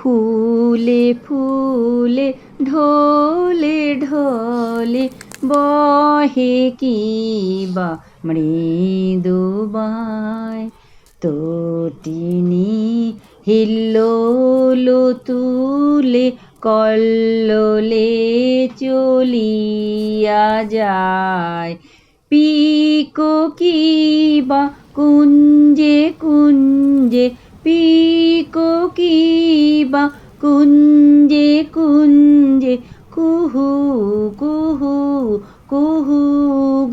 ফুলে ফুলে ঢলে ঢলে বহে কি বা মৃদু বায়, তটিনী হিল্লোল তুলে কল্লোলে চলিয়া যায়। পিকো কি বা কুঞ্জে কুঞ্জে, পিকো কি বা কুঞ্জে কুঞ্জে, কুহু কুহু কুহু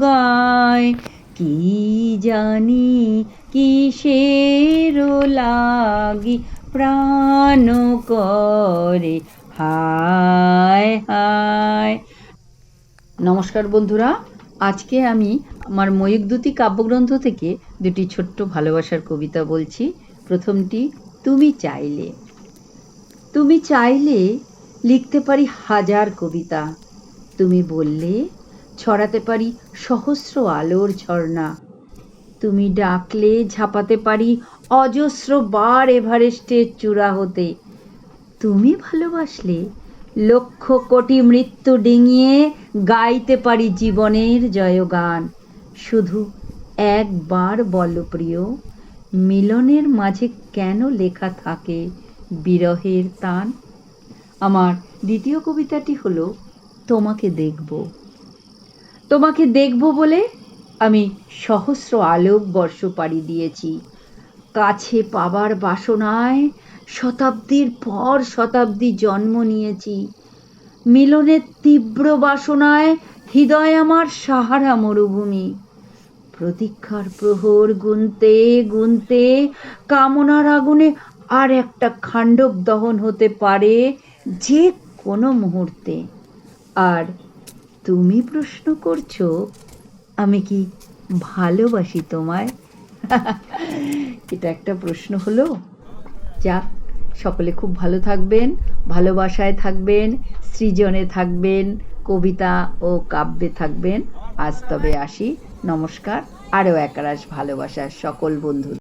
গায়। কি জানি কিসের লাগি প্রাণ করে হায় হায়। নমস্কার বন্ধুরা, আজকে আমি আমার ময়ূরদূতী কাব্যগ্রন্থ থেকে দুটি ছোট্ট ভালোবাসার কবিতা বলছি। প্রথমটি, তুমি চাইলে। তুমি চাইলে লিখতে পারি হাজার কবিতা, তুমি বললে ছড়াতে পারি সহস্র আলোর ঝর্ণা, তুমি ডাকলে ঝাঁপাতে পারি অজস্র বার এভারেস্টের চূড়া হতে, তুমি ভালোবাসলে লক্ষ কোটি মৃত্যু ডিঙিয়ে গাইতে পারি জীবনের জয়গান। শুধু একবার বলো প্রিয়, মিলনের মাঝে কেন লেখা থাকে বিরহের তান। আমার দ্বিতীয় কবিতাটি হলো তোমাকে দেখব। তোমাকে দেখব বলে আমি সহস্র আলোকবর্ষ পাড়ি দিয়েছি, কাছে পাবার বাসনায় শতাব্দীর পর শতাব্দী জন্ম নিয়েছি। মিলনের তীব্র বাসনায় হৃদয় আমার সাহারা মরুভূমি। প্রতীক্ষার প্রহর গুনতে গুনতে কামনার আগুনে আর একটা খাণ্ডব দহন হতে পারে যে কোনো মুহূর্তে। আর তুমি প্রশ্ন করছো আমি কি ভালোবাসি তোমায়। এটা একটা প্রশ্ন হলো। যাক, সকলে খুব ভালো থাকবেন, ভালোবাসায় থাকবেন, সৃজনে থাকবেন, কবিতা ও কাব্যে থাকবেন। আজ তবে আসি, নমস্কার। আরও একরাশ ভালোবাসার সকল বন্ধু।